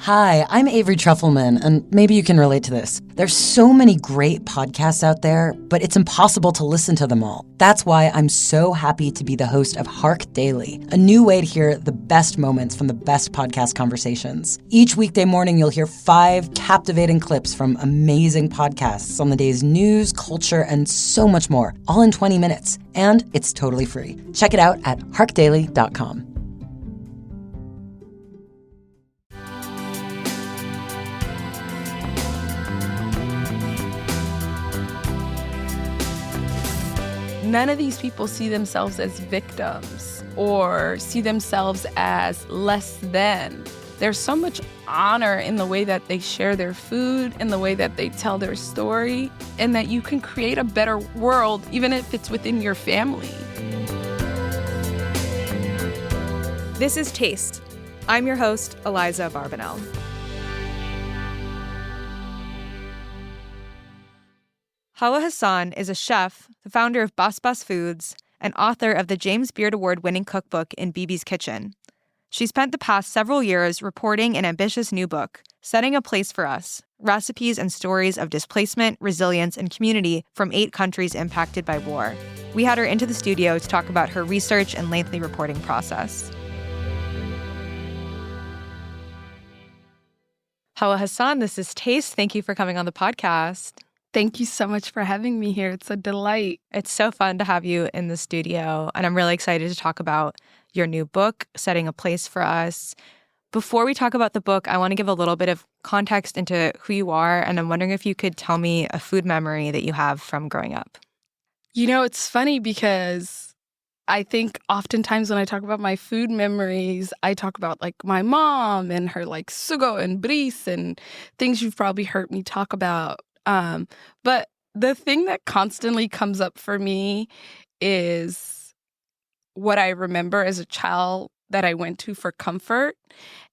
Hi, I'm Avery Trufelman, and maybe you can relate to this. There's so many great podcasts out there, but it's impossible to listen to them all. That's why I'm so happy to be the host of Hark Daily, a new way to hear the best moments from the best podcast conversations. Each weekday morning, you'll hear 5 captivating clips from amazing podcasts on the day's news, culture, and so much more, all in 20 minutes. And it's totally free. Check it out at harkdaily.com. None of these people see themselves as victims or see themselves as less than. There's so much honor in the way that they share their food, in the way that they tell their story, and that you can create a better world even if it's within your family. This is Taste. I'm your host, Eliza Barbanel. Hawa Hassan is a chef, the founder of Bas Bas Foods, and author of the James Beard Award-winning cookbook In Bibi's Kitchen. She spent the past several years reporting an ambitious new book, Setting a Place for Us, recipes and stories of displacement, resilience, and community from 8 countries impacted by war. We had her into the studio to talk about her research and lengthy reporting process. Hawa Hassan, this is Taste. Thank you for coming on the podcast. Thank you so much for having me here. It's a delight. It's so fun to have you in the studio, and I'm really excited to talk about your new book, Setting a Place for Us. Before we talk about the book, I want to give a little bit of context into who you are, and I'm wondering if you could tell me a food memory that you have from growing up. You know, it's funny because I think oftentimes when I talk about my food memories, I talk about like my mom and her like sugo and bris and things you've probably heard me talk about. But the thing that constantly comes up for me is what I remember as a child that I went to for comfort.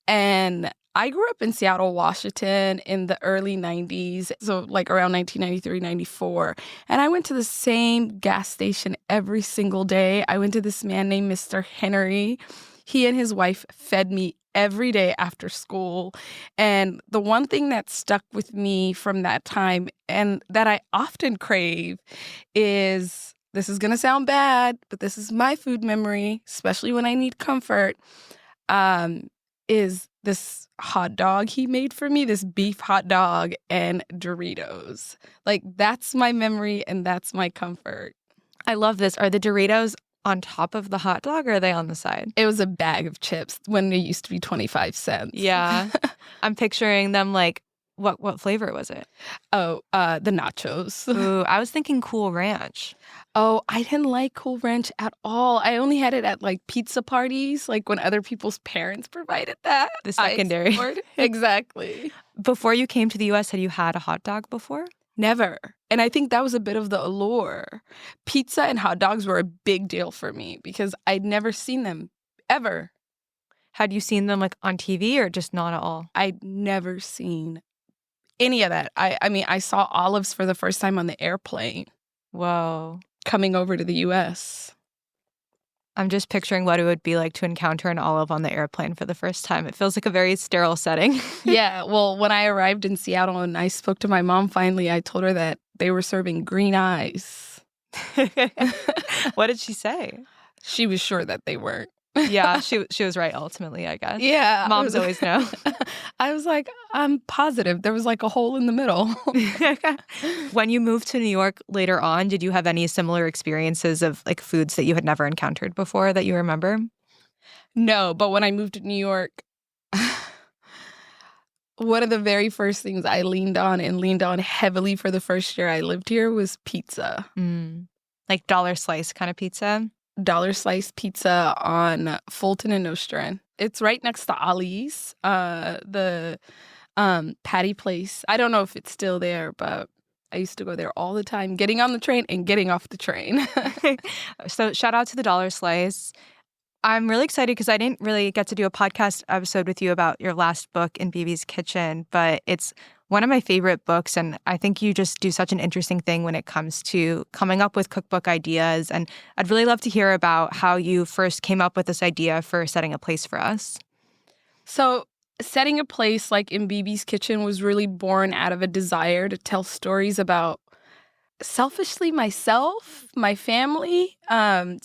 And I grew up in Seattle, Washington in the early 90s, so like around 1993, 94. And I went to the same gas station every single day. I went to this man named Mr. Henry. He and his wife fed me every day after school. And the one thing that stuck with me from that time and that I often crave is, this is going to sound bad, but this is my food memory, especially when I need comfort, is this hot dog he made for me, this beef hot dog and Doritos. Like, that's my memory and that's my comfort. I love this. Are the Doritos on top of the hot dog, or are they on the side? It was a bag of chips when it used to be 25 cents. Yeah. I'm picturing them like, what flavor was it? Oh, the nachos. Ooh, I was thinking Cool Ranch. Oh, I didn't like Cool Ranch at all. I only had it at like pizza parties, like when other people's parents provided that. The secondary. Exactly. Before you came to the U.S., had you had a hot dog before? Never. And I think that was a bit of the allure. Pizza and hot dogs were a big deal for me because I'd never seen them, ever. Had you seen them like on TV or just not at all? I'd never seen any of that. I mean, I saw olives for the first time on the airplane. Whoa. Coming over to the U.S. I'm just picturing what it would be like to encounter an olive on the airplane for the first time. It feels like a very sterile setting. Yeah, well, when I arrived in Seattle and I spoke to my mom finally, I told her that they were serving green eyes. What did she say? She was sure that they weren't. Yeah, she was right ultimately, I guess. Yeah. Moms always know. I was like, I'm positive. There was like a hole in the middle. When you moved to New York later on, did you have any similar experiences of like foods that you had never encountered before that you remember? No, but when I moved to New York, one of the very first things I leaned on heavily for the first year I lived here was pizza. Like dollar slice kind of pizza? Dollar slice pizza on Fulton and Nostrand. It's right next to Ali's, the patty place. I don't know if it's still there, but I used to go there all the time, getting on the train and getting off the train. So shout out to the dollar slice. I'm really excited because I didn't really get to do a podcast episode with you about your last book, In Bibi's Kitchen, but it's one of my favorite books, and I think you just do such an interesting thing when it comes to coming up with cookbook ideas, and I'd really love to hear about how you first came up with this idea for Setting a Place for Us. So setting a place like in BB's Kitchen was really born out of a desire to tell stories about selfishly myself, my family. In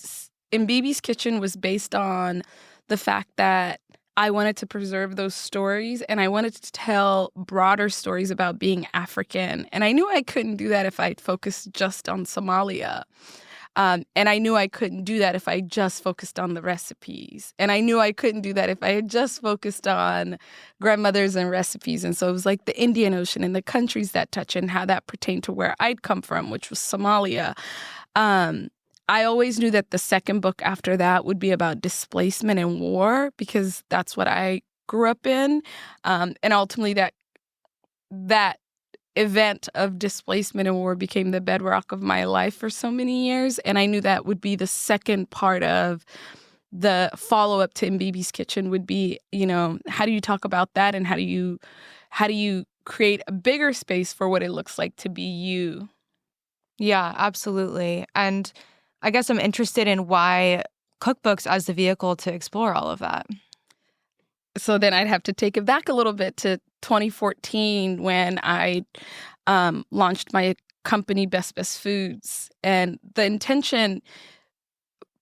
BB's Kitchen was based on the fact that I wanted to preserve those stories and I wanted to tell broader stories about being African. And I knew I couldn't do that if I focused just on Somalia. And I knew I couldn't do that if I just focused on the recipes. And I knew I couldn't do that if I had just focused on grandmothers and recipes. And so it was like the Indian Ocean and the countries that touch and how that pertained to where I'd come from, which was Somalia. I always knew that the second book after that would be about displacement and war because that's what I grew up in. And ultimately that event of displacement and war became the bedrock of my life for so many years. And I knew that would be the second part of the follow-up to In BB's Kitchen would be, how do you talk about that and how do you create a bigger space for what it looks like to be you? Yeah, absolutely. And I guess I'm interested in why cookbooks as the vehicle to explore all of that. So then I'd have to take it back a little bit to 2014 when I launched my company, Best Foods. And the intention,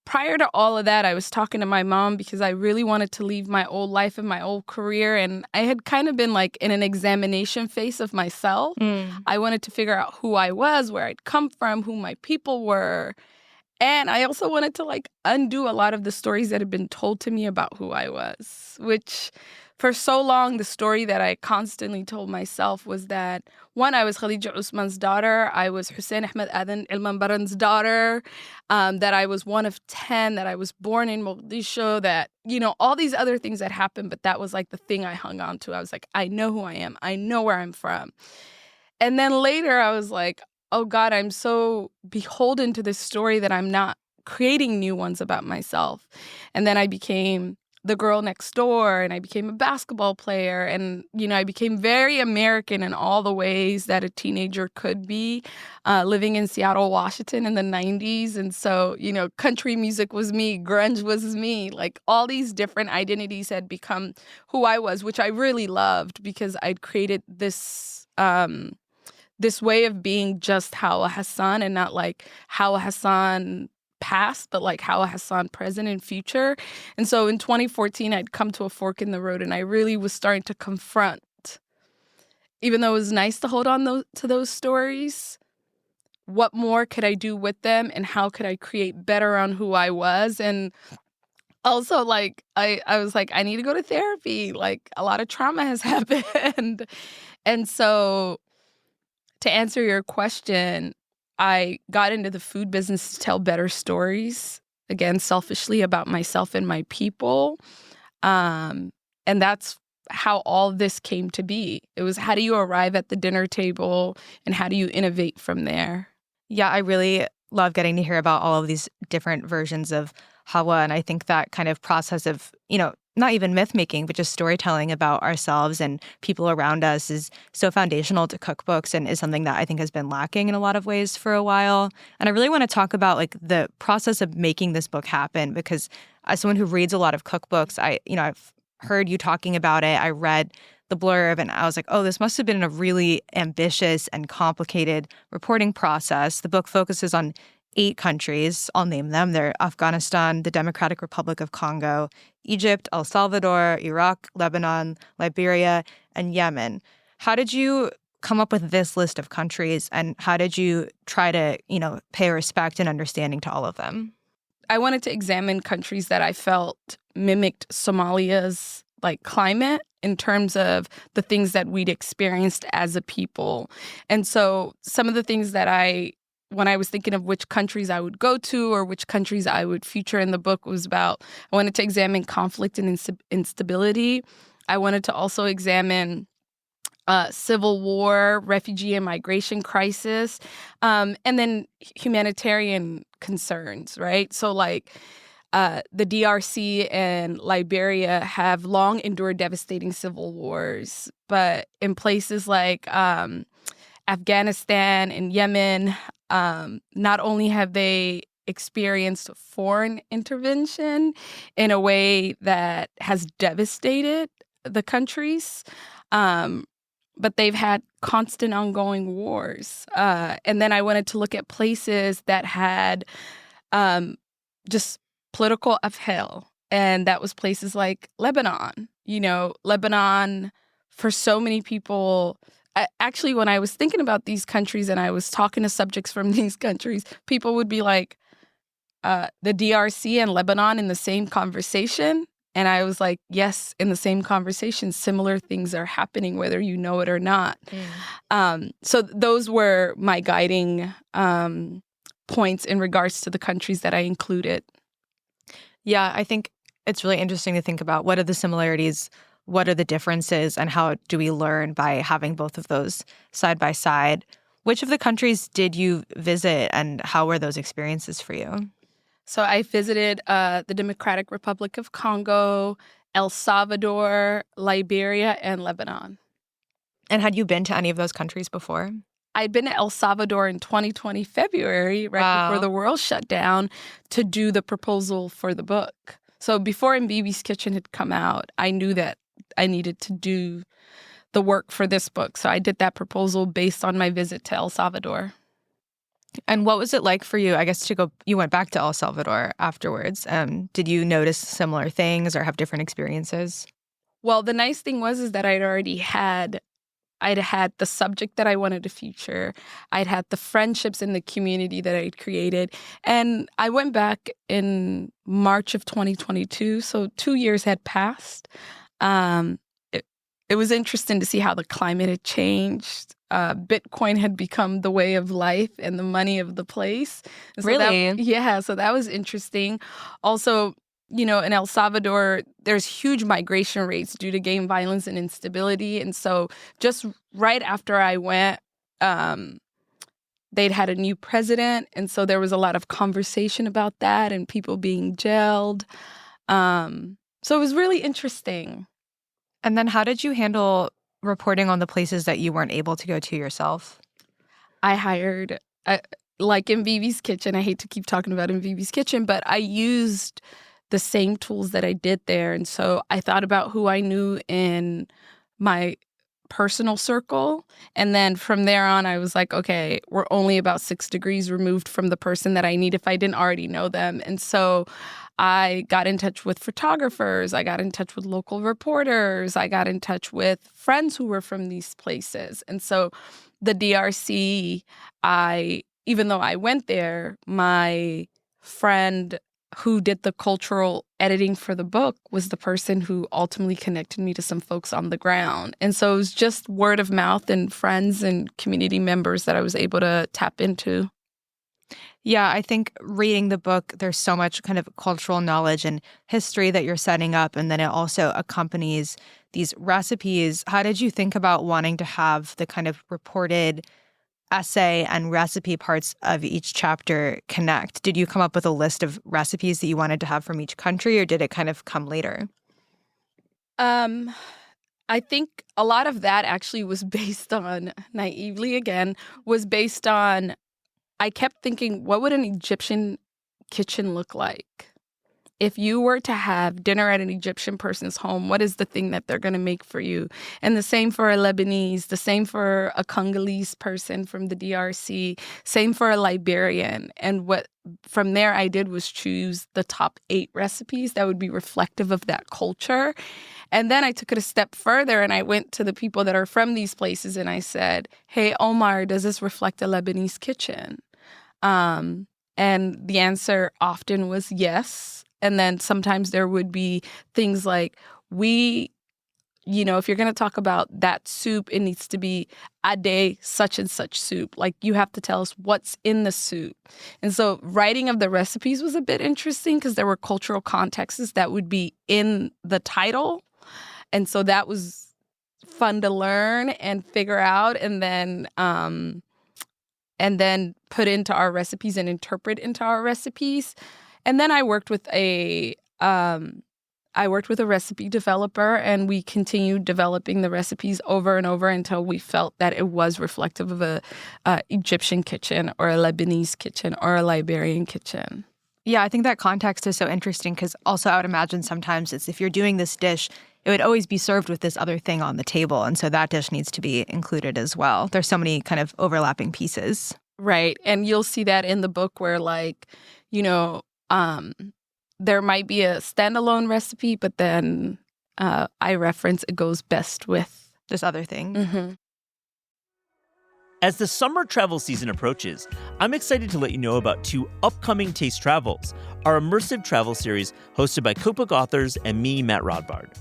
prior to all of that, I was talking to my mom because I really wanted to leave my old life and my old career. And I had kind of been like in an examination phase of myself. I wanted to figure out who I was, where I'd come from, who my people were. And I also wanted to undo a lot of the stories that had been told to me about who I was, which for so long, the story that I constantly told myself was that, one, I was Khadija Usman's daughter, I was Hussein Ahmed Aden Ilman Baran's daughter, that I was one of 10, that I was born in Mogadishu, that, all these other things that happened, but that was the thing I hung on to. I was like, I know who I am. I know where I'm from. And then later I was like, oh God, I'm so beholden to this story that I'm not creating new ones about myself. And then I became the girl next door and I became a basketball player. And, I became very American in all the ways that a teenager could be, living in Seattle, Washington in the 90s. And so, country music was me, grunge was me, all these different identities had become who I was, which I really loved because I'd created this way of being just Hawa Hassan and not Hawa Hassan past, but Hawa Hassan present and future. And so in 2014, I'd come to a fork in the road and I really was starting to confront, even though it was nice to hold on to those stories, what more could I do with them and how could I create better on who I was? And also, I was like, I need to go to therapy. A lot of trauma has happened. And so to answer your question, I got into the food business to tell better stories, again, selfishly about myself and my people. And that's how all this came to be. It was how do you arrive at the dinner table and how do you innovate from there? Yeah, I really love getting to hear about all of these different versions of Hawa. And I think that kind of process of, not even myth making, but just storytelling about ourselves and people around us is so foundational to cookbooks and is something that I think has been lacking in a lot of ways for a while. And I really want to talk about the process of making this book happen, because as someone who reads a lot of cookbooks, I've heard you talking about it. I read the blurb and I was like, oh, this must have been a really ambitious and complicated reporting process. The book focuses on 8 countries. I'll name them. They're Afghanistan, the Democratic Republic of Congo, Egypt, El Salvador, Iraq, Lebanon, Liberia, and Yemen. How did you come up with this list of countries and how did you try to, pay respect and understanding to all of them? I wanted to examine countries that I felt mimicked Somalia's climate in terms of the things that we'd experienced as a people. And so some of the things that when I was thinking of which countries I would go to or which countries I would feature in the book was about, I wanted to examine conflict and instability. I wanted to also examine civil war, refugee and migration crisis, and then humanitarian concerns, right? So the DRC and Liberia have long endured devastating civil wars, but in places like Afghanistan and Yemen, not only have they experienced foreign intervention in a way that has devastated the countries, but they've had constant ongoing wars. And then I wanted to look at places that had just political upheaval. And that was places like Lebanon. Lebanon, for so many people, actually, when I was thinking about these countries and I was talking to subjects from these countries, people would be like, the DRC and Lebanon in the same conversation. And I was like, yes, in the same conversation, similar things are happening, whether you know it or not. So those were my guiding points in regards to the countries that I included. Yeah, I think it's really interesting to think about what are the similarities, what are the differences, and how do we learn by having both of those side by side. Which of the countries did you visit, and how were those experiences for you? So I visited the Democratic Republic of Congo, El Salvador, Liberia, and Lebanon. And had you been to any of those countries before? I'd been to El Salvador in 2020 February, right before the world shut down, to do the proposal for the book. So before In Bibi's Kitchen had come out, I knew that I needed to do the work for this book. So I did that proposal based on my visit to El Salvador. And what was it like for you, I guess, you went back to El Salvador afterwards. Did you notice similar things or have different experiences? Well, the nice thing was that I'd had the subject that I wanted to feature. I'd had the friendships in the community that I'd created. And I went back in March of 2022, so 2 years had passed. It was interesting to see how the climate had changed. Bitcoin had become the way of life and the money of the place. And so Really? So that was interesting. Also, in El Salvador, there's huge migration rates due to gang violence and instability. And so just right after I went, they'd had a new president. And so there was a lot of conversation about that and people being jailed. So it was really interesting. And then how did you handle reporting on the places that you weren't able to go to yourself? I hired, like In Bibi's Kitchen, I hate to keep talking about In Bibi's Kitchen, but I used the same tools that I did there. And so I thought about who I knew in my personal circle. And then from there on, I was like, okay, we're only about 6 degrees removed from the person that I need if I didn't already know them. And so I got in touch with photographers. I got in touch with local reporters. I got in touch with friends who were from these places. And so the DRC, even though I went there, my friend who did the cultural editing for the book was the person who ultimately connected me to some folks on the ground. And so it was just word of mouth and friends and community members that I was able to tap into. Yeah, I think reading the book, there's so much kind of cultural knowledge and history that you're setting up, and then it also accompanies these recipes. How did you think about wanting to have the kind of reported essay and recipe parts of each chapter connect? Did you come up with a list of recipes that you wanted to have from each country, or did it kind of come later? I think a lot of that actually was based on, naively again, I kept thinking, what would an Egyptian kitchen look like? If you were to have dinner at an Egyptian person's home, what is the thing that they're going to make for you? And the same for a Lebanese, the same for a Congolese person from the DRC, same for a Liberian. And what from there I did was choose the top 8 recipes that would be reflective of that culture. And then I took it a step further and I went to the people that are from these places and I said, hey, Omar, does this reflect a Lebanese kitchen? And the answer often was yes. And then sometimes there would be things like if you're going to talk about that soup, it needs to be a day such and such soup. Like you have to tell us what's in the soup. And so writing of the recipes was a bit interesting because there were cultural contexts that would be in the title. And so that was fun to learn and figure out and then put into our recipes and interpret into our recipes. And then I worked with a recipe developer, and we continued developing the recipes over and over until we felt that it was reflective of a Egyptian kitchen or a Lebanese kitchen or a Liberian kitchen. Yeah, I think that context is so interesting because also I would imagine sometimes it's if you're doing this dish it would always be served with this other thing on the table. And so that dish needs to be included as well. There's so many kind of overlapping pieces. Right. And you'll see that in the book where, like, there might be a standalone recipe, but then I reference it goes best with this other thing. Mm-hmm. As the summer travel season approaches, I'm excited to let you know about 2 upcoming Taste Travels, our immersive travel series hosted by cookbook authors and me, Matt Rodbard.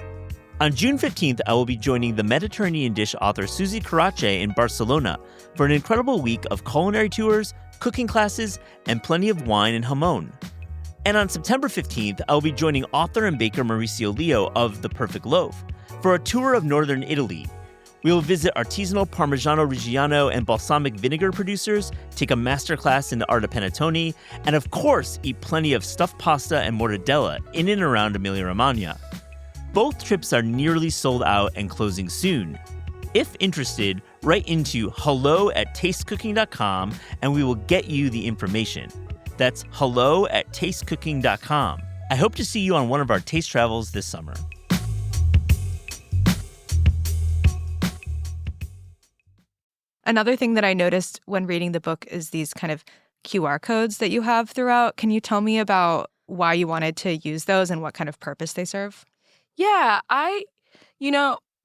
On June 15th, I will be joining the Mediterranean dish author Susie Carace in Barcelona for an incredible week of culinary tours, cooking classes, and plenty of wine and jamon. And on September 15th, I will be joining author and baker Mauricio Leo of The Perfect Loaf for a tour of northern Italy. We will visit artisanal Parmigiano Reggiano and balsamic vinegar producers, take a masterclass in the art of panettone, and of course, eat plenty of stuffed pasta and mortadella in and around Emilia-Romagna. Both trips are nearly sold out and closing soon. If interested, write into hello@tastecooking.com and we will get you the information. That's hello@tastecooking.com. I hope to see you on one of our taste travels this summer. Another thing that I noticed when reading the book is these kind of QR codes that you have throughout. Can you tell me about why you wanted to use those and what kind of purpose they serve? Yeah, I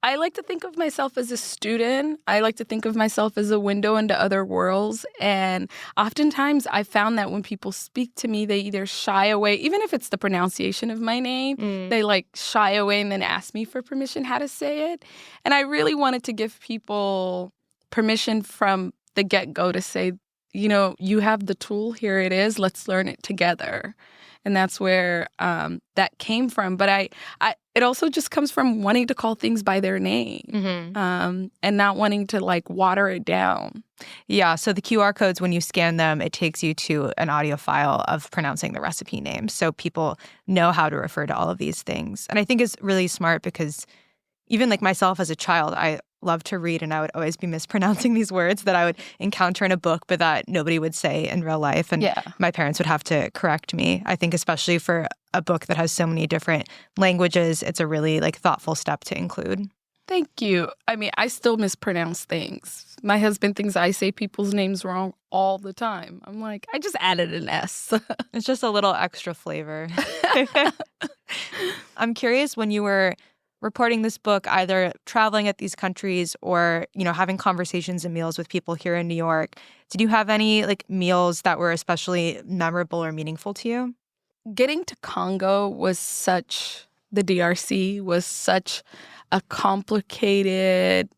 like to think of myself as a student. I like to think of myself as a window into other worlds. And oftentimes I found that when people speak to me, they either shy away, even if it's the pronunciation of my name, they like shy away and then ask me for permission how to say it. And I really wanted to give people permission from the get-go to say, you have the tool, here it is, let's learn it together. And that's where that came from. But it also just comes from wanting to call things by their name and not wanting to like water it down. Yeah, so the QR codes, when you scan them, it takes you to an audio file of pronouncing the recipe names. So people know how to refer to all of these things. And I think it's really smart because even like myself as a child, I love to read and I would always be mispronouncing these words that I would encounter in a book but that nobody would say in real life. And my parents would have to correct me. I think especially for a book that has so many different languages, it's a really like thoughtful step to include. Thank you. I mean, I still mispronounce things. My husband thinks I say people's names wrong all the time. I'm like, I just added an S. It's just a little extra flavor. I'm curious, when you were reporting this book, either traveling at these countries or, having conversations and meals with people here in New York, did you have any like meals that were especially memorable or meaningful to you? Getting to Congo the DRC was such a complicated,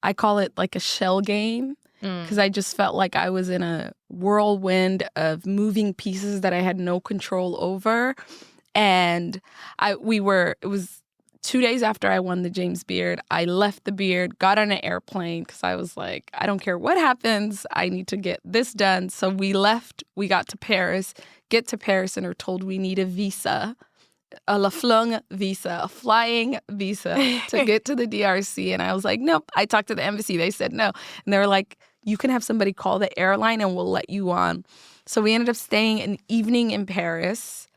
I call it like a shell game, because I just felt like I was in a whirlwind of moving pieces that I had no control over. And it was 2 days after I won the James Beard. I left the Beard, got on an airplane because I was like, I don't care what happens. I need to get this done. So we left. We got to Paris, get to Paris, and are told we need a visa, a La Flung visa, a flying visa to get to the DRC. And I was like, nope. I talked to the embassy. They said no. And they were like, you can have somebody call the airline and we'll let you on. So we ended up staying an evening in Paris.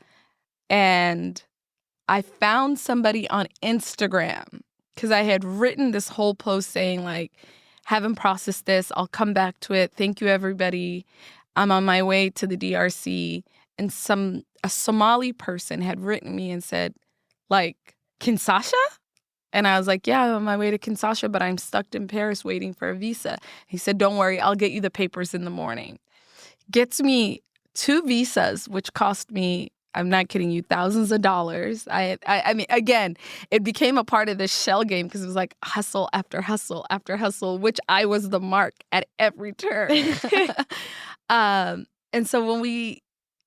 And I found somebody on Instagram because I had written this whole post saying like, haven't processed this. I'll come back to it. Thank you, everybody. I'm on my way to the DRC. And a Somali person had written me and said, like, Kinshasa? And I was like, yeah, I'm on my way to Kinshasa, but I'm stuck in Paris waiting for a visa. He said, don't worry, I'll get you the papers in the morning. Gets me 2 visas, which cost me, I'm not kidding you, thousands of dollars. I mean, again, it became a part of this shell game because it was like hustle after hustle after hustle, which I was the mark at every turn. And so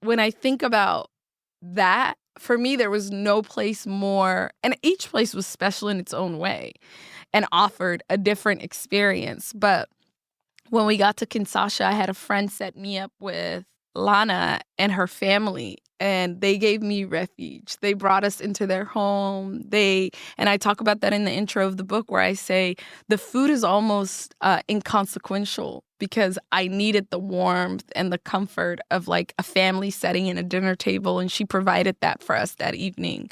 when I think about that, for me, there was no place more, and each place was special in its own way and offered a different experience. But when we got to Kinshasa, I had a friend set me up with Lana and her family. and they gave me refuge. They brought us into their home. And I talk about that in the intro of the book where I say the food is almost inconsequential because I needed the warmth and the comfort of like a family setting in a dinner table, and she provided that for us that evening,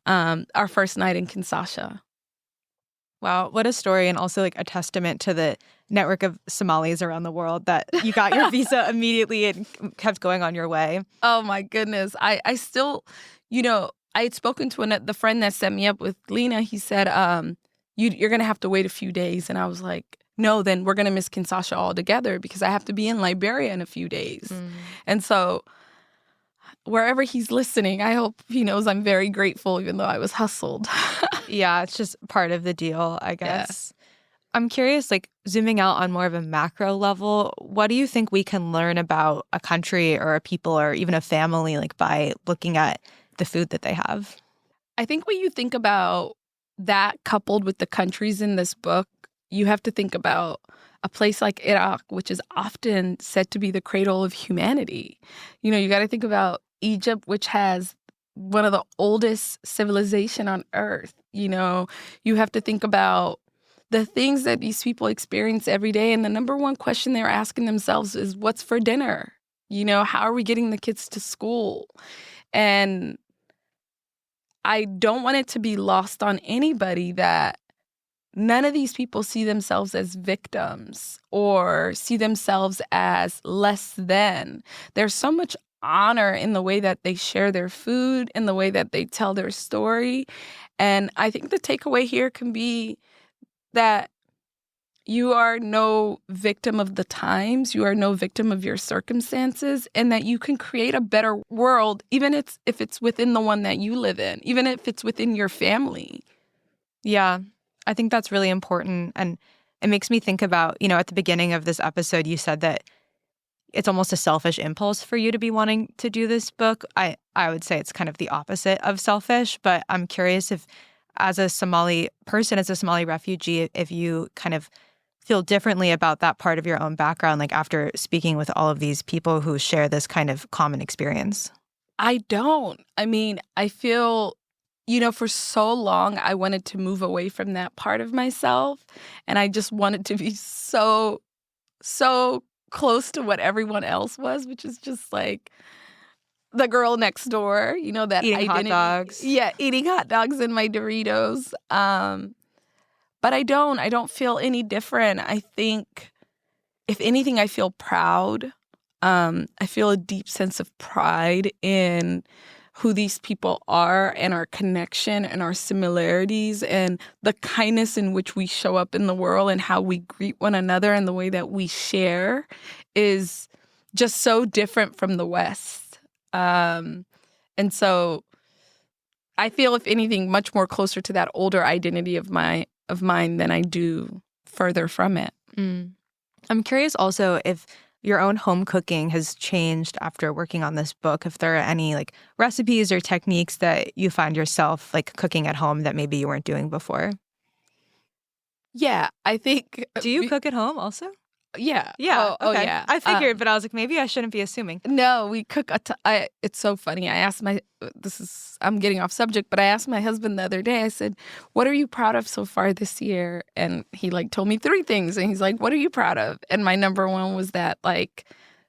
our first night in Kinshasa. Wow, what a story, and also like a testament to the network of Somalis around the world that you got your visa immediately and kept going on your way. Oh my goodness. I still, I had spoken to the friend that set me up with Lena. He said, you're going to have to wait a few days. And I was like, no, then we're going to miss Kinshasa altogether because I have to be in Liberia in a few days. And so wherever he's listening, I hope he knows I'm very grateful, even though I was hustled. Yeah, it's just part of the deal, I guess. Yeah. I'm curious, like zooming out on more of a macro level, what do you think we can learn about a country or a people or even a family like by looking at the food that they have? I think when you think about that coupled with the countries in this book, you have to think about a place like Iraq, which is often said to be the cradle of humanity. You got to think about Egypt, which has one of the oldest civilization on earth. You have to think about the things that these people experience every day. And the number one question they're asking themselves is, what's for dinner? How are we getting the kids to school? And I don't want it to be lost on anybody that none of these people see themselves as victims or see themselves as less than. There's so much honor in the way that they share their food, in the way that they tell their story. And I think the takeaway here can be that you are no victim of the times, you are no victim of your circumstances, and that you can create a better world, even if it's within the one that you live in, even if it's within your family. Yeah, I think that's really important. And it makes me think about, at the beginning of this episode, you said that it's almost a selfish impulse for you to be wanting to do this book. I would say it's kind of the opposite of selfish, but I'm curious if as a Somali person, as a Somali refugee, if you kind of feel differently about that part of your own background, like after speaking with all of these people who share this kind of common experience. I don't. I mean, I feel, for so long, I wanted to move away from that part of myself. And I just wanted to be so close to what everyone else was, which is just like the girl next door, that eating identity. hot dogs. Yeah, eating hot dogs and my Doritos. But I don't feel any different. I think, if anything, I feel proud. I feel a deep sense of pride in who these people are and our connection and our similarities and the kindness in which we show up in the world and how we greet one another and the way that we share is just so different from the West. And so I feel, if anything, much more closer to that older identity of mine than I do further from it. I'm curious also if your own home cooking has changed after working on this book, if there are any like recipes or techniques that you find yourself like cooking at home that maybe you weren't doing before. Yeah, I think. Do you cook at home also? Yeah. Yeah. Oh, okay. yeah. I figured, but I was like, maybe I shouldn't be assuming. No, we cook it's so funny. I asked I'm getting off subject, but I asked my husband the other day, I said, what are you proud of so far this year? And he told me 3 things. And he's like, what are you proud of? And my number one was that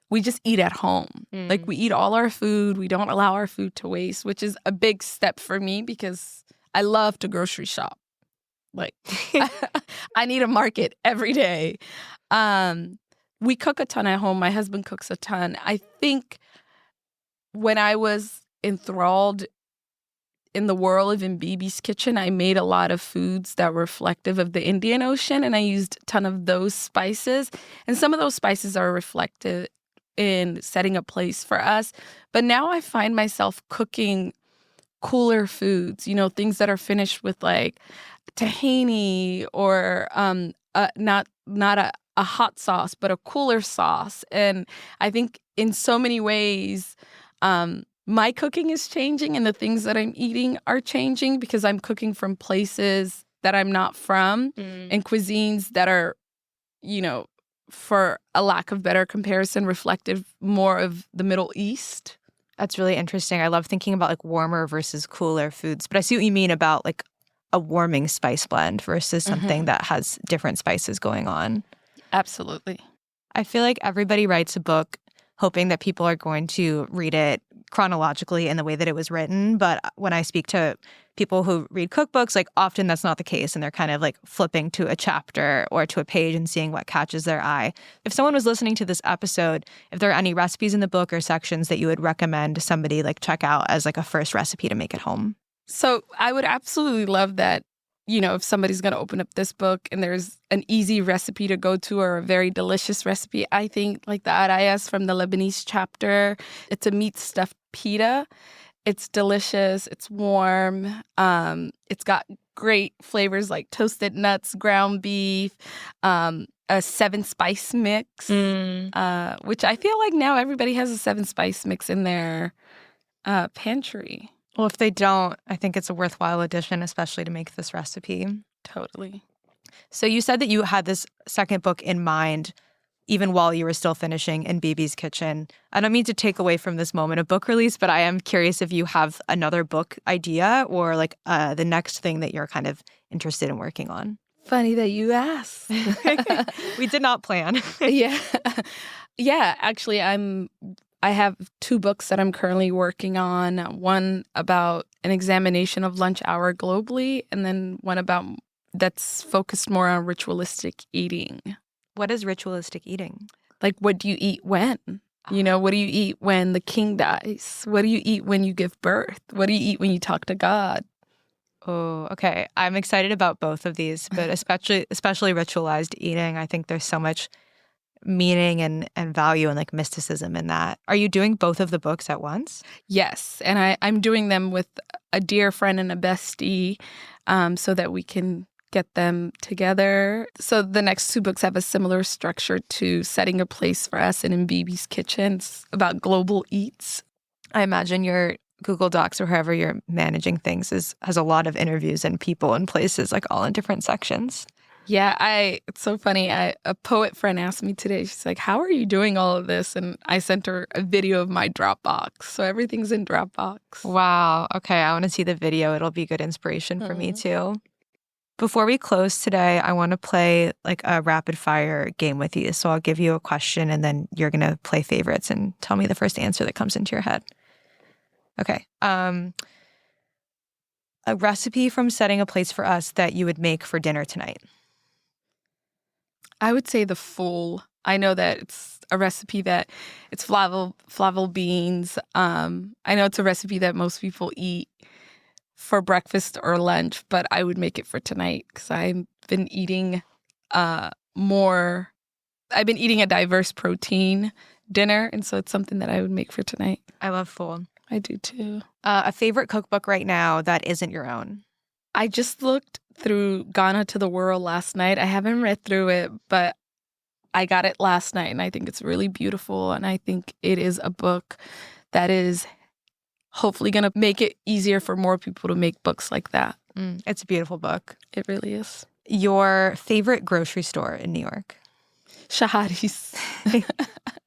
we just eat at home. We eat all our food. We don't allow our food to waste, which is a big step for me because I love to grocery shop. I need a market every day. We cook a ton at home. My husband cooks a ton. I think when I was enthralled in the world of in Bibi's kitchen, I made a lot of foods that were reflective of the Indian Ocean, and I used a ton of those spices. And some of those spices are reflected in setting a place for us. But now I find myself cooking cooler foods, things that are finished with tahini or not a hot sauce, but a cooler sauce. And I think in so many ways, my cooking is changing and the things that I'm eating are changing because I'm cooking from places that I'm not from and cuisines that are, for a lack of better comparison, reflective more of the Middle East. That's really interesting. I love thinking about like warmer versus cooler foods, but I see what you mean about like a warming spice blend versus something that has different spices going on. Absolutely. I feel like everybody writes a book hoping that people are going to read it chronologically in the way that it was written. But when I speak to people who read cookbooks, like often that's not the case. And they're kind of like flipping to a chapter or to a page and seeing what catches their eye. If someone was listening to this episode, if there are any recipes in the book or sections that you would recommend somebody like check out as like a first recipe to make at home. So I would absolutely love that, if somebody's going to open up this book and there's an easy recipe to go to or a very delicious recipe, I think like the arayas from the Lebanese chapter, it's a meat stuffed pita. It's delicious. It's warm. It's got great flavors like toasted nuts, ground beef, a 7-spice mix, which I feel like now everybody has a 7-spice mix in their pantry. Well, if they don't, I think it's a worthwhile addition, especially to make this recipe. Totally. So you said that you had this second book in mind even while you were still finishing in BB's Kitchen. I don't mean to take away from this moment of book release, but I am curious if you have another book idea or like the next thing that you're kind of interested in working on. Funny that you asked. We did not plan. Yeah. Yeah, actually, I have 2 books that I'm currently working on. One about an examination of lunch hour globally, and then one that's focused more on ritualistic eating. What is ritualistic eating? Like, what do you eat when? What do you eat when the king dies? What do you eat when you give birth? What do you eat when you talk to God? Oh, okay. I'm excited about both of these, but especially ritualized eating. I think there's so much meaning and value and like mysticism in that. Are you doing both of the books at once? Yes, and I'm doing them with a dear friend and a bestie so that we can get them together. So the next 2 books have a similar structure to Setting a Place for Us and in BB's Kitchen. It's about global eats. I imagine your Google Docs or however you're managing things has a lot of interviews and people and places like all in different sections. Yeah, it's so funny. A poet friend asked me today, she's like, how are you doing all of this? And I sent her a video of my Dropbox. So everything's in Dropbox. Wow. Okay, I want to see the video. It'll be good inspiration for me too. Before we close today, I want to play like a rapid fire game with you. So I'll give you a question and then you're going to play favorites and tell me the first answer that comes into your head. Okay. A recipe from Setting a Place for Us that you would make for dinner tonight. I would say the fool. I know that it's a recipe that it's flavel beans. I know it's a recipe that most people eat for breakfast or lunch, but I would make it for tonight because I've been eating I've been eating a diverse protein dinner, and so it's something that I would make for tonight. I love fool. I do too. A favorite cookbook right now that isn't your own? I just looked through Ghana to the World last night. I haven't read through it, but I got it last night, and I think it's really beautiful, and I think it is a book that is hopefully going to make it easier for more people to make books like that. It's a beautiful book. It really is. Your favorite grocery store in New York? Shahadi's.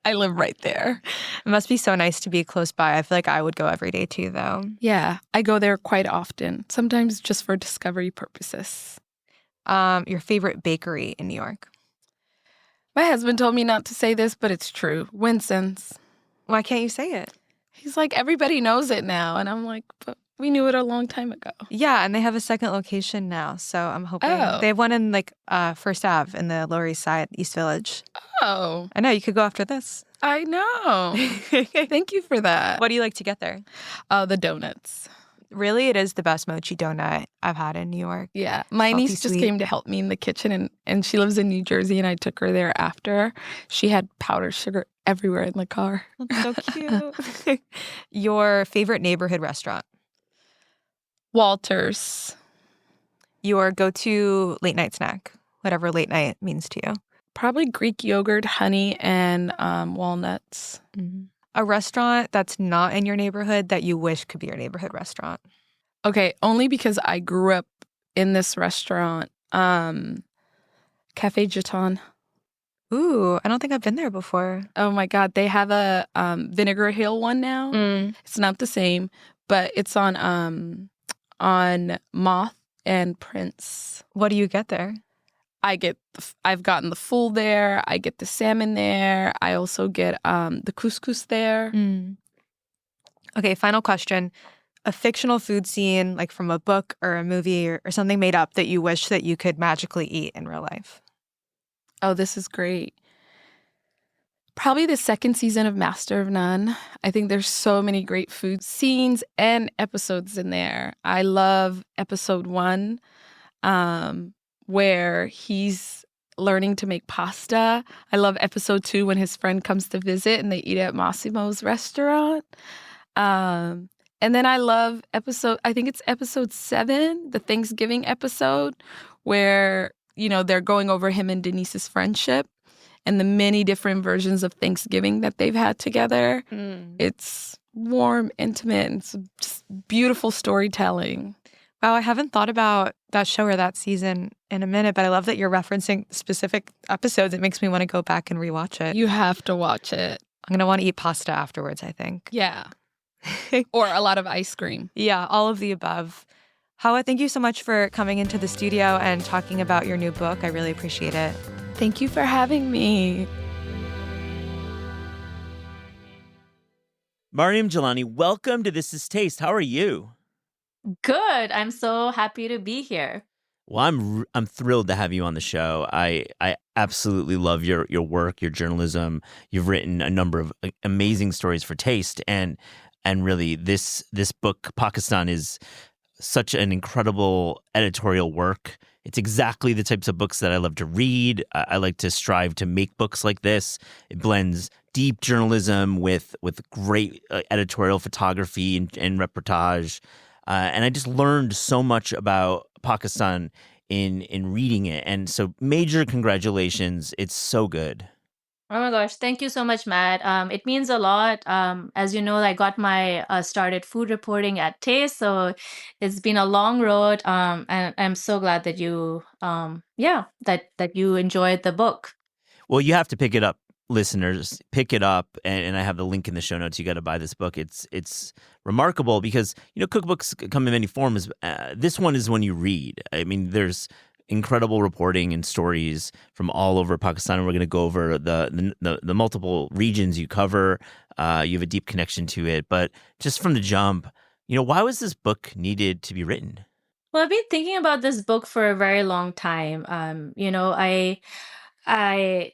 I live right there. It must be so nice to be close by. I feel like I would go every day too, though. Yeah, I go there quite often, sometimes just for discovery purposes. Your favorite bakery in New York? My husband told me not to say this, but it's true. Winston's. Why can't you say it? He's like, everybody knows it now. And I'm like, but we knew it a long time ago. Yeah, and they have a second location now. So I'm hoping they have one in like First Ave in the Lower East Side, East Village. Oh. I know, you could go after this. I know. Thank you for that. What do you like to get there? The donuts. Really, it is the best mochi donut I've had in New York. Yeah. My Salty niece just sweet. came to help me in the kitchen, and she lives in New Jersey, and I took her there after. She had powdered sugar everywhere in the car. That's so cute. Your favorite neighborhood restaurant? Walter's. Your go-to late night snack, whatever late night means to you? Probably Greek yogurt, honey, and walnuts. Mm-hmm. A restaurant that's not in your neighborhood that you wish could be your neighborhood restaurant? Okay, only because I grew up in this restaurant, Cafe Jeton. Ooh, I don't think I've been there before. Oh my God, they have a Vinegar Hill one now. It's not the same, but it's on Moth and Prince. What do you get there? I've gotten the full there. I get the salmon there. I also get the couscous there. Okay, final question. A fictional food scene, like from a book or a movie or something made up that you wish that you could magically eat in real life. Oh, this is great. Probably the second season of Master of None. I think there's so many great food scenes and episodes in there. I love episode 1, where he's learning to make pasta. I love episode 2 when his friend comes to visit and they eat at Massimo's restaurant. And then I love I think it's episode 7, the Thanksgiving episode, where, they're going over him and Denise's friendship and the many different versions of Thanksgiving that they've had together. It's warm, intimate, and it's just beautiful storytelling. Wow, I haven't thought about that show or that season in a minute, but I love that you're referencing specific episodes. It makes me want to go back and rewatch it. You have to watch it. I'm going to want to eat pasta afterwards, I think. Yeah. Or a lot of ice cream. Yeah, all of the above. Hawa, thank you so much for coming into the studio and talking about your new book. I really appreciate it. Thank you for having me. Mariam Jelani, welcome to This Is Taste. How are you? Good. I'm so happy to be here. Well, I'm thrilled to have you on the show. I absolutely love your work, your journalism. You've written a number of amazing stories for Taste, and really this book, Pakistan, is such an incredible editorial work. It's exactly the types of books that I love to read. I like to strive to make books like this. It blends deep journalism with great editorial photography and reportage. And I just learned so much about Pakistan in reading it. And so major congratulations. It's so good. Oh my gosh, thank you so much, Matt. It means a lot. As you know, I got my started food reporting at Taste, so it's been a long road. And I'm so glad that you, that you enjoyed the book. Well, you have to pick it up, listeners. Pick it up, and I have the link in the show notes. You got to buy this book. It's remarkable because cookbooks come in many forms. This one is one you read. I mean, there's incredible reporting and stories from all over Pakistan. We're going to go over the multiple regions you cover. You have a deep connection to it, but just from the jump, why was this book needed to be written? Well, I've been thinking about this book for a very long time. I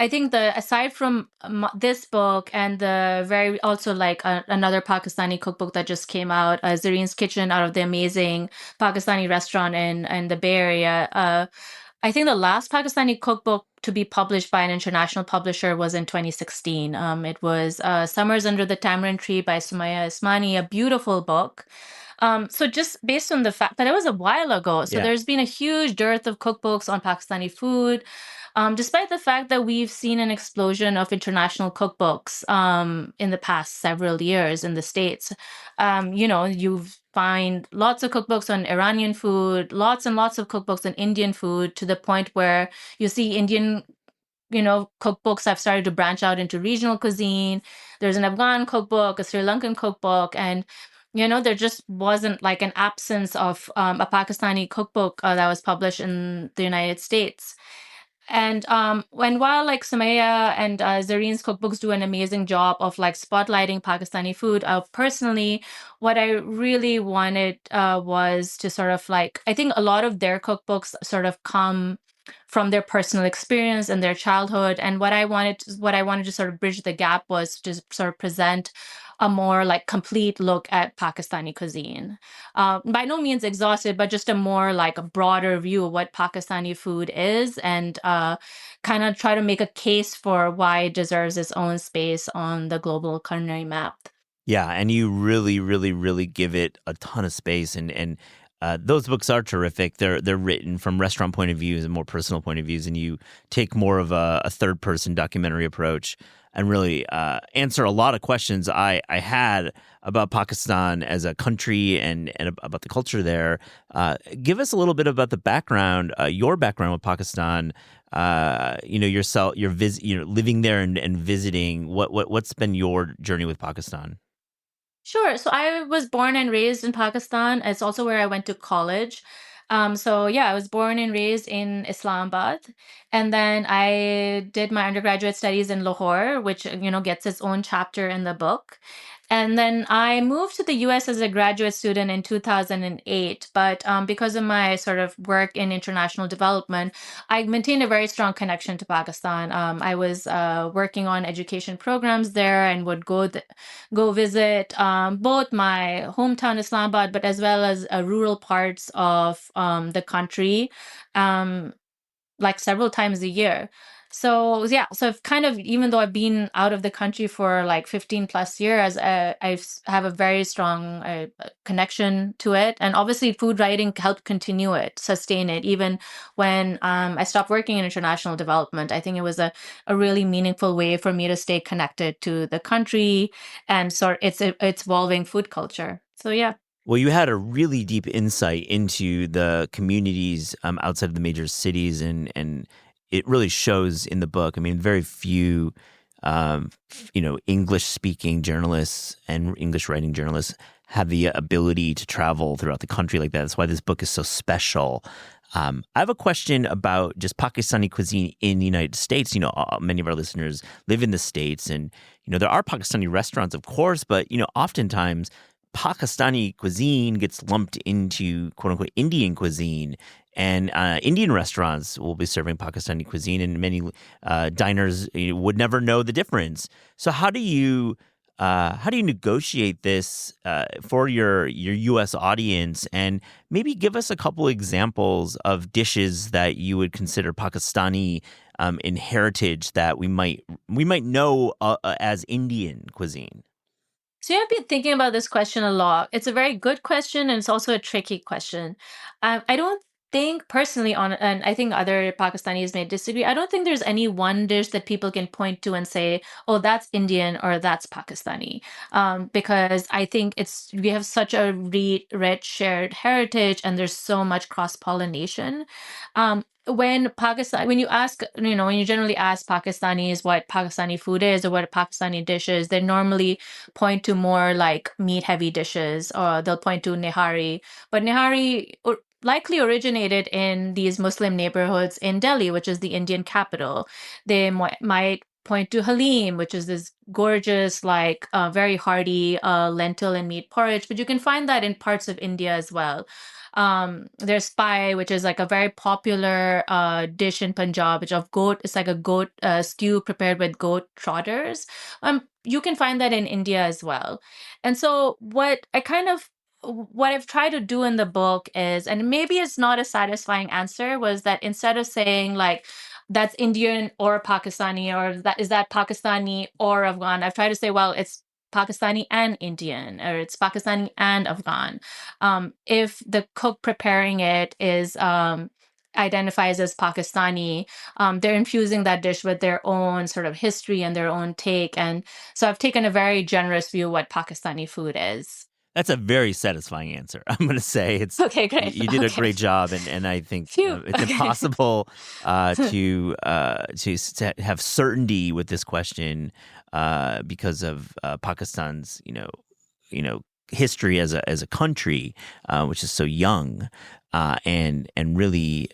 think aside from this book and the very also like another Pakistani cookbook that just came out, Zareen's Kitchen, out of the amazing Pakistani restaurant in the Bay Area. I think the last Pakistani cookbook to be published by an international publisher was in 2016. It was Summers Under the Tamarind Tree by Sumaya Ismani, a beautiful book. So just based on the fact that it was a while ago, so there's been a huge dearth of cookbooks on Pakistani food, despite the fact that we've seen an explosion of international cookbooks in the past several years in the States. You find lots of cookbooks on Iranian food, lots and lots of cookbooks on Indian food, to the point where you see Indian cookbooks have started to branch out into regional cuisine. There's an Afghan cookbook, a Sri Lankan cookbook, and there just wasn't like an absence of a Pakistani cookbook that was published in the United States. And while like Sumaya and Zareen's cookbooks do an amazing job of like spotlighting Pakistani food, personally, what I really wanted was to sort of like, I think a lot of their cookbooks sort of come from their personal experience and their childhood. And what I wanted to sort of bridge the gap was to sort of present a more like complete look at Pakistani cuisine. By no means exhaustive, but just a more like a broader view of what Pakistani food is, and kind of try to make a case for why it deserves its own space on the global culinary map. Yeah, and you really, really, really give it a ton of space, and those books are terrific. They're written from restaurant point of views and more personal point of views, and you take more of a third person documentary approach and really answer a lot of questions I had about Pakistan as a country and about the culture there. Give us a little bit about the background, your background with Pakistan. Yourself, living there and visiting. What's been your journey with Pakistan? Sure. So I was born and raised in Pakistan. It's also where I went to college. So yeah, I was born and raised in Islamabad, and then I did my undergraduate studies in Lahore, which gets its own chapter in the book. And then I moved to the U.S. as a graduate student in 2008. But because of my sort of work in international development, I maintained a very strong connection to Pakistan. I was working on education programs there and would go visit both my hometown Islamabad, but as well as rural parts of the country, um, like several times a year. So yeah, so I've kind of, even though I've been out of the country for like 15 plus years, have a very strong connection to it. And obviously food writing helped continue it, sustain it, even when I stopped working in international development. I think it was a really meaningful way for me to stay connected to the country and sort its evolving food culture. So yeah. Well, you had a really deep insight into the communities outside of the major cities, and it really shows in the book. I mean, very few, English-speaking journalists and English-writing journalists have the ability to travel throughout the country like that. That's why this book is so special. I have a question about just Pakistani cuisine in the United States. Many of our listeners live in the States, and there are Pakistani restaurants, of course, but oftentimes Pakistani cuisine gets lumped into quote unquote Indian cuisine, and Indian restaurants will be serving Pakistani cuisine, and many diners would never know the difference. So how do you negotiate this for your U.S. audience, and maybe give us a couple examples of dishes that you would consider Pakistani in heritage that we might know as Indian cuisine? So I've been thinking about this question a lot. It's a very good question, and it's also a tricky question. I don't think personally and I think other Pakistanis may disagree. I don't think there's any one dish that people can point to and say, "Oh, that's Indian" or "That's Pakistani," because I think we have such a rich shared heritage, and there's so much cross pollination. When you generally ask Pakistanis what Pakistani food is or what Pakistani dish is, they normally point to more like meat heavy dishes, or they'll point to nihari. But nihari likely originated in these Muslim neighborhoods in Delhi, which is the Indian capital. They might point to halim, which is this gorgeous, like very hearty lentil and meat porridge, but you can find that in parts of India as well. There's pai, which is like a very popular dish in Punjab, which of goat. It's like a goat stew prepared with goat trotters. You can find that in India as well. And so what I've tried to do in the book is, and maybe it's not a satisfying answer, was that instead of saying like that's Indian or Pakistani, or that is that Pakistani or Afghan, I've tried to say, well, it's Pakistani and Indian, or it's Pakistani and Afghan. If the cook preparing it is identifies as Pakistani, they're infusing that dish with their own sort of history and their own take. And so I've taken a very generous view of what Pakistani food is. That's a very satisfying answer. I'm going to say Okay, great. You did a great job, and I think Phew. it's Okay. impossible to have certainty with this question because of Pakistan's history as a country, which is so young, and really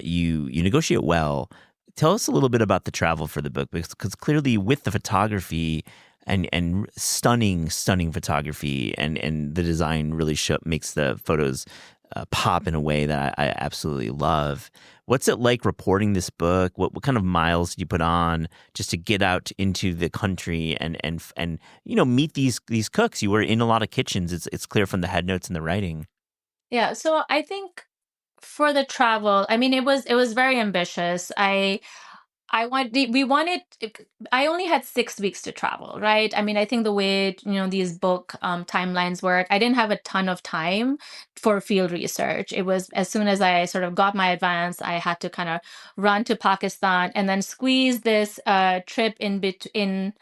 you negotiate well. Tell us a little bit about the travel for the book, because clearly with the photography. And stunning photography, and the design really makes the photos pop in a way that I absolutely love. What's it like reporting this book? What kind of miles did you put on just to get out into the country and meet these cooks? You were in a lot of kitchens. It's clear from the headnotes and the writing. Yeah, so I think for the travel, I mean, it was very ambitious. I only had 6 weeks to travel, right? I mean, I think the way, these book timelines work, I didn't have a ton of time for field research. It was as soon as I sort of got my advance, I had to kind of run to Pakistan and then squeeze this trip in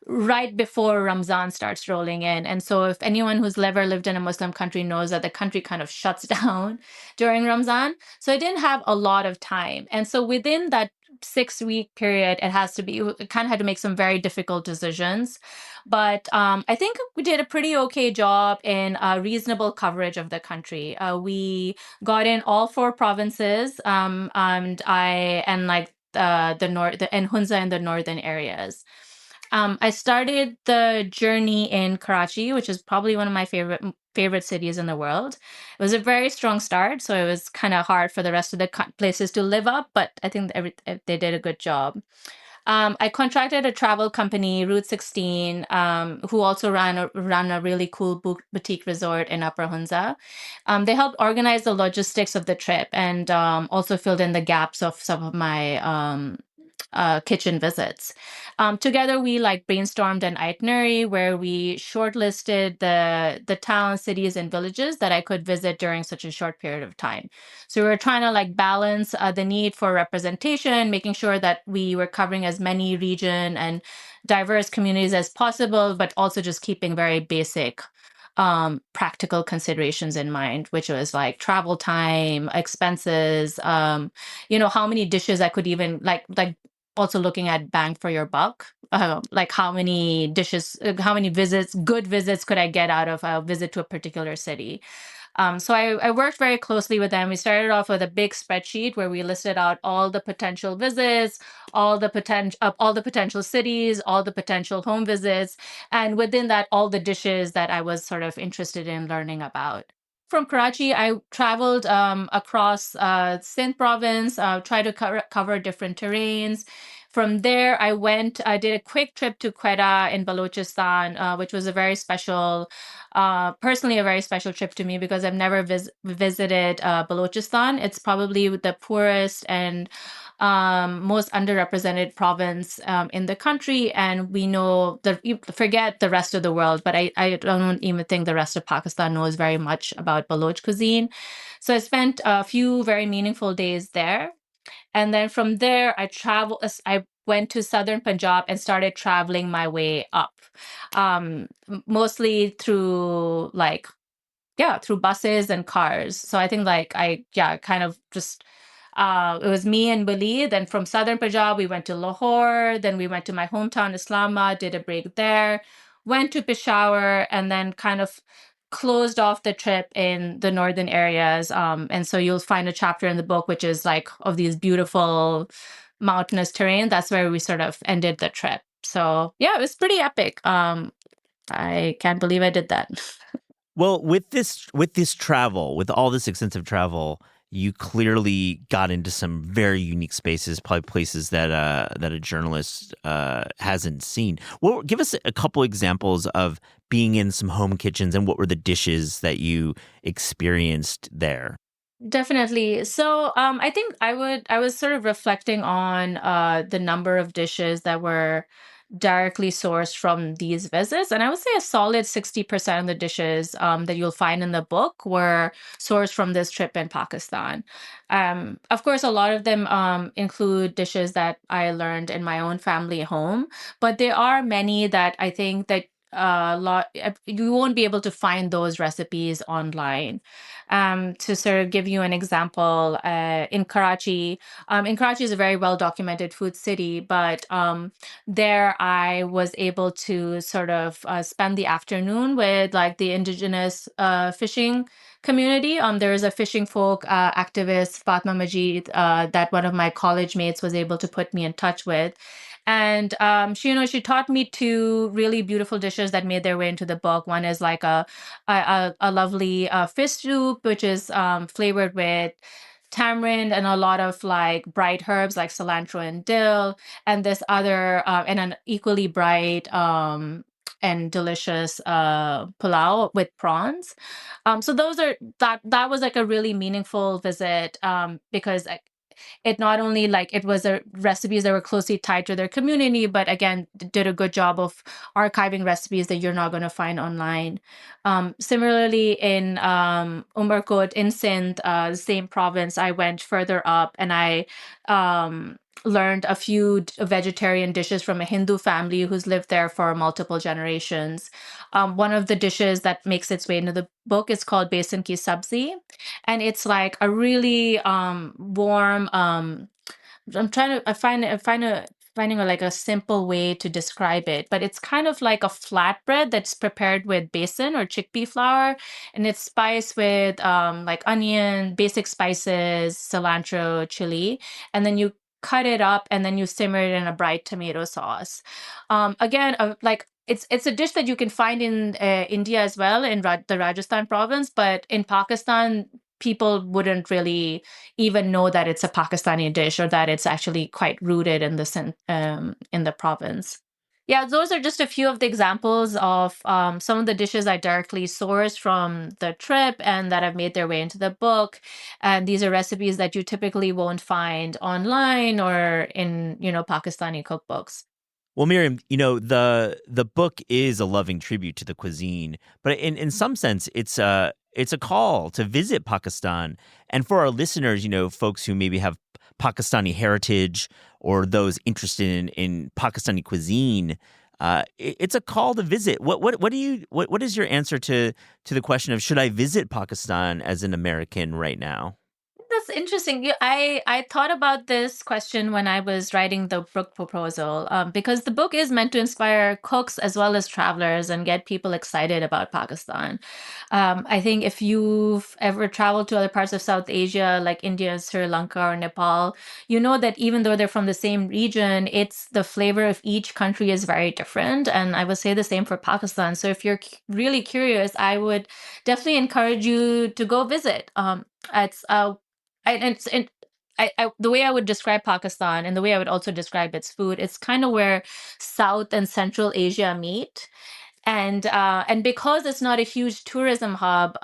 right before Ramzan starts rolling in. And so if anyone who's ever lived in a Muslim country knows that the country kind of shuts down during Ramzan. So I didn't have a lot of time. And so within that 6 week period, it kind of had to make some very difficult decisions. But I think we did a pretty okay job in reasonable coverage of the country. We got in all four provinces, and like the north, and Hunza in the northern areas. I started the journey in Karachi, which is probably one of my favorite cities in the world. It was a very strong start, so it was kind of hard for the rest of the places to live up, but I think they did a good job. I contracted a travel company, Route 16, who also ran a really cool boutique resort in Upper Hunza. They helped organize the logistics of the trip and also filled in the gaps of some of my kitchen visits. Together, we brainstormed an itinerary where we shortlisted the towns, cities, and villages that I could visit during such a short period of time. So we were trying to balance the need for representation, making sure that we were covering as many region and diverse communities as possible, but also just keeping very basic practical considerations in mind, which was like travel time, expenses, how many dishes I could even also looking at bang for your buck, like how many dishes, how many good visits could I get out of a visit to a particular city. So I worked very closely with them. We started off with a big spreadsheet where we listed out all the potential visits, all the potential cities, all the potential home visits, and within that, all the dishes that I was sort of interested in learning about. From Karachi, I traveled across Sindh province, tried to cover different terrains. From there, I did a quick trip to Quetta in Balochistan, which was personally a very special trip to me because I've never visited Balochistan. It's probably the poorest and most underrepresented province in the country. And we know you forget the rest of the world, but I don't even think the rest of Pakistan knows very much about Baloch cuisine. So I spent a few very meaningful days there. And then from there, I went to southern Punjab and started traveling my way up, mostly through through buses and cars. So I think kind of just it was me and Bali. Then from southern Punjab, we went to Lahore. Then we went to my hometown, Islamabad, did a break there, went to Peshawar, and then kind of closed off the trip in the northern areas. And so you'll find a chapter in the book, which is of these beautiful mountainous terrain. That's where we sort of ended the trip. So yeah, it was pretty epic. I can't believe I did that. Well, with this travel, with all this extensive travel, you clearly got into some very unique spaces, probably places that a journalist hasn't seen. Well, give us a couple examples of being in some home kitchens and what were the dishes that you experienced there. Definitely. So I think I was sort of reflecting on the number of dishes that were directly sourced from these visits. And I would say a solid 60% of the dishes that you'll find in the book were sourced from this trip in Pakistan. Of course, a lot of them include dishes that I learned in my own family home, but there are many that I think that you won't be able to find those recipes online. To sort of give you an example, in Karachi is a very well documented food city, but there I was able to sort of spend the afternoon with the indigenous fishing community. There is a fishing folk activist, Fatma Majid, that one of my college mates was able to put me in touch with. And she taught me two really beautiful dishes that made their way into the book. One is a lovely fish soup, which is flavored with tamarind and a lot of bright herbs like cilantro and dill, and this other and an equally bright and delicious pulao with prawns. So that was a really meaningful visit because it not only like it was a recipes that were closely tied to their community, but again, did a good job of archiving recipes that you're not going to find online. Similarly, in Umarkot in Sindh, the same province, I went further up and I learned a few vegetarian dishes from a Hindu family who's lived there for multiple generations. One of the dishes that makes its way into the book is called Besan ki Sabzi, and it's like a really warm. I'm trying to finding like a simple way to describe it, but it's kind of like a flatbread that's prepared with besan or chickpea flour, and it's spiced with like onion, basic spices, cilantro, chili, and then you cut it up and then you simmer it in a bright tomato sauce. Again, like it's a dish that you can find in India as well, in the Rajasthan province, but in Pakistan, people wouldn't really even know that it's a Pakistani dish or that it's actually quite rooted in the province. Yeah, those are just a few of the examples of some of the dishes I directly sourced from the trip and that have made their way into the book. And these are recipes that you typically won't find online or in, Pakistani cookbooks. Well, Miriam, the book is a loving tribute to the cuisine, but in some sense, it's a call to visit Pakistan. And for our listeners, folks who maybe have Pakistani heritage or those interested in Pakistani cuisine, it's a call to visit. What is your answer to the question of should I visit Pakistan as an American right now? That's interesting. I thought about this question when I was writing the book proposal, because the book is meant to inspire cooks as well as travelers and get people excited about Pakistan. I think if you've ever traveled to other parts of South Asia, like India, Sri Lanka, or Nepal, you know that even though they're from the same region, it's the flavor of each country is very different. And I would say the same for Pakistan. So if you're really curious, I would definitely encourage you to go visit. It's and the way I would describe Pakistan and the way I would also describe its food, it's kind of where South and Central Asia meet. And because it's not a huge tourism hub,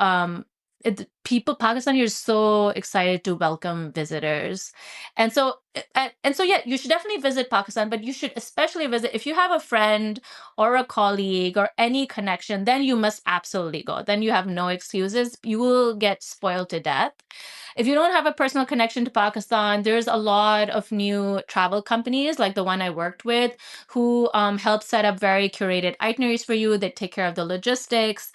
Pakistani are so excited to welcome visitors. And so yeah, you should definitely visit Pakistan, but you should especially visit if you have a friend or a colleague or any connection, then you must absolutely go. Then you have no excuses. You will get spoiled to death. If you don't have a personal connection to Pakistan, there's a lot of new travel companies like the one I worked with who help set up very curated itineraries for you. They take care of the logistics.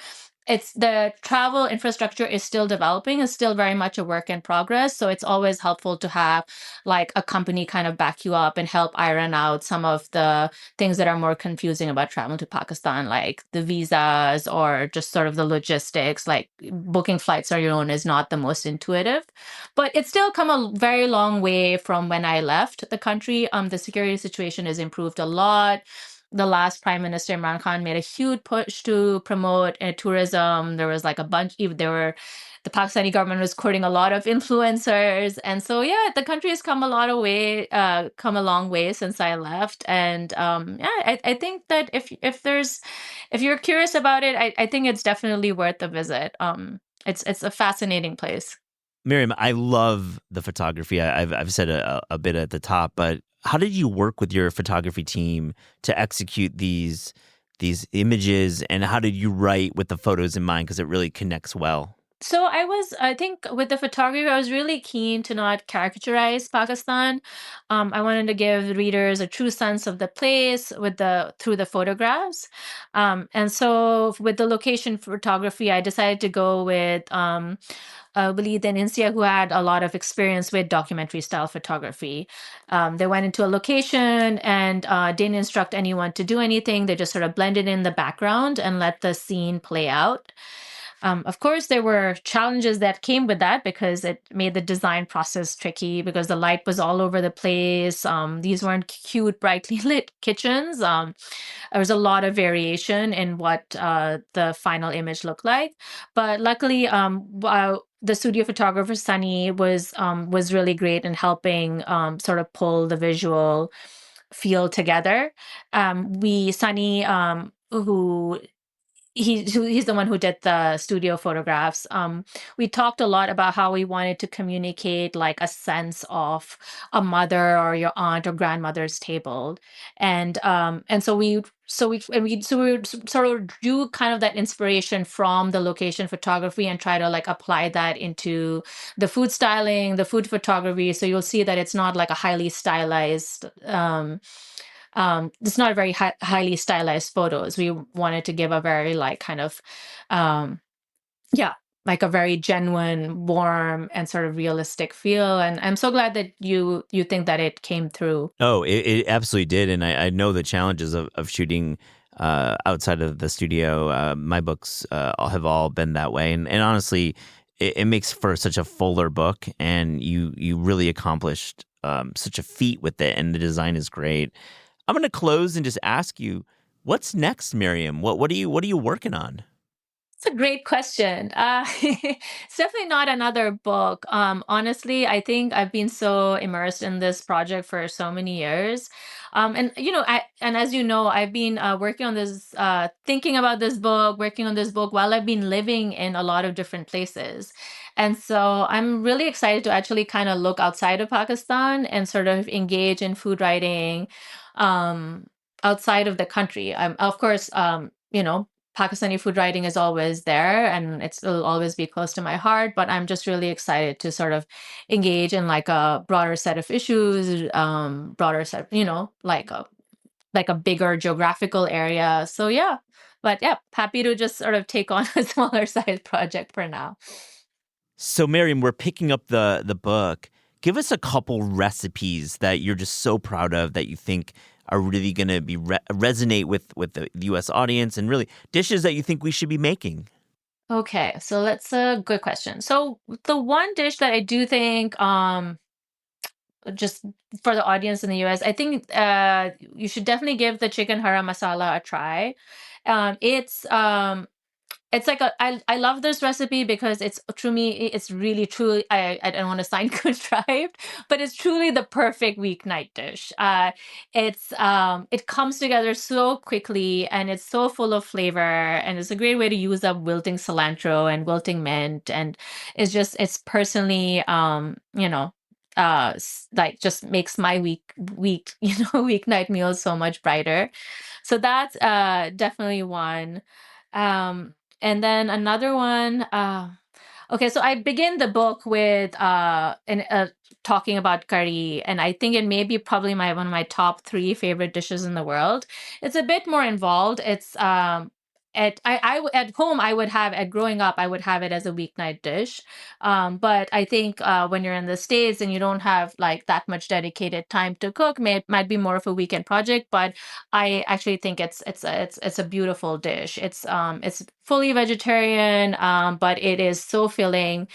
It's the travel infrastructure is still developing, is still very much a work in progress. So it's always helpful to have like a company kind of back you up and help iron out some of the things that are more confusing about traveling to Pakistan, like the visas or just sort of the logistics, like booking flights on your own is not the most intuitive. But it's still come a very long way from when I left the country. The security situation has improved a lot. The last Prime Minister Imran Khan made a huge push to promote tourism. There was like a bunch, even there were the Pakistani government was courting a lot of influencers, and so yeah, the country has come come a long way since I left. And yeah, I think that if you're curious about it, I think it's definitely worth a visit. It's a fascinating place. Miriam, I love the photography. I've said a bit at the top, but how did you work with your photography team to execute these images, and how did you write with the photos in mind? Because it really connects well. So I think with the photography, I was really keen to not caricaturize Pakistan. I wanted to give readers a true sense of the place through the photographs. And so with the location photography, I decided to go with Walid and Insia, who had a lot of experience with documentary style photography. They went into a location and didn't instruct anyone to do anything. They just sort of blended in the background and let the scene play out. Of course, there were challenges that came with that because it made the design process tricky because the light was all over the place. These weren't cute, brightly lit kitchens. There was a lot of variation in what the final image looked like. But luckily, the studio photographer Sunny was really great in helping sort of pull the visual feel together. Sunny, who he's the one who did the studio photographs. We talked a lot about how we wanted to communicate like a sense of a mother or your aunt or grandmother's table, and so we would sort of do kind of that inspiration from the location photography and try to like apply that into the food styling, the food photography. So you'll see that it's not like a highly stylized. It's not very highly stylized photos. We wanted to give a very like kind of, um, yeah, like a very genuine, warm, and sort of realistic feel. And I'm so glad that you think that it came through. Oh, it absolutely did. And I know the challenges of shooting outside of the studio. My books have all been that way. And honestly, it makes for such a fuller book. And you really accomplished such a feat with it. And the design is great. I'm going to close and just ask you, what's next, Miriam? What are you working on? It's a great question. It's definitely not another book. Honestly, I think I've been so immersed in this project for so many years. And as you know, I've been working on this, thinking about this book, working on this book while I've been living in a lot of different places. And so I'm really excited to actually kind of look outside of Pakistan and sort of engage in food writing um, outside of the country. Of course, Pakistani food writing is always there and it'll always be close to my heart, but I'm just really excited to sort of engage in like a broader set of issues, broader set, like a bigger geographical area. So yeah, but yeah, happy to just sort of take on a smaller size project for now. So, Miriam, we're picking up the book. Give us a couple recipes that you're just so proud of that you think are really going to be resonate with the U.S. audience, and really dishes that you think we should be making. Okay, so that's a good question. So the one dish that I do think just for the audience in the US, I think you should definitely give the chicken haram masala a try. It's like I love this recipe because it's to me it's really truly I don't want to sound contrived, but it's truly the perfect weeknight dish. It comes together so quickly and it's so full of flavor and it's a great way to use up wilting cilantro and wilting mint, and it's personally like just makes my week weeknight meals so much brighter. So that's definitely one. And then another one, okay, so I begin the book with talking about curry, and I think it may be probably one of my top three favorite dishes in the world. It's a bit more involved. It's at home I would have at growing up I would have it as a weeknight dish, but I think when you're in the States and you don't have like that much dedicated time to cook, might be more of a weekend project. But I actually think it's a beautiful dish. It's fully vegetarian, but it is so filling.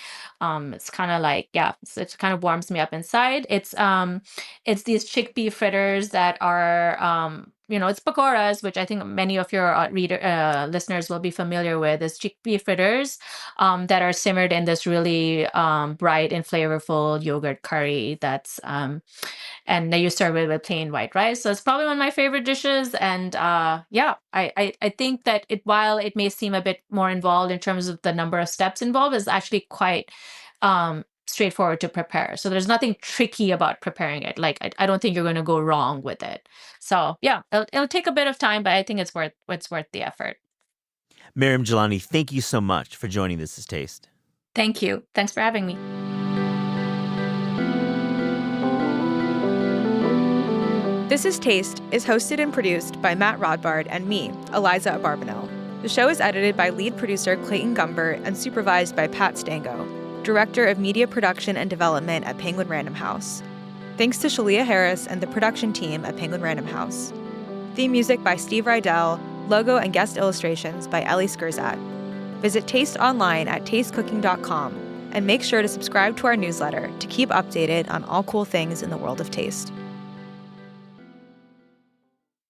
It's kind of like, yeah, it kind of warms me up inside. It's these chickpea fritters that are it's pakoras, which I think many of your listeners will be familiar with. It's chickpea fritters that are simmered in this really bright and flavorful yogurt curry. And then you serve it with plain white rice. So it's probably one of my favorite dishes. And yeah, I think that while it may seem a bit more involved in terms of the number of steps involved, is actually quite straightforward to prepare. So there's nothing tricky about preparing it. Like I don't think you're going to go wrong with it. So yeah, it'll take a bit of time, but I think it's worth the effort. Miriam Jalani, thank you so much for joining This Is Taste. Thank you. Thanks for having me. This Is Taste is hosted and produced by Matt Rodbard and me, Eliza Abarbanel. The show is edited by lead producer Clayton Gumbert and supervised by Pat Stango, Director of Media Production and Development at Penguin Random House. Thanks to Shalia Harris and the production team at Penguin Random House. Theme music by Steve Rydell, logo and guest illustrations by Ellie Skurzat. Visit Taste online at tastecooking.com and make sure to subscribe to our newsletter to keep updated on all cool things in the world of taste.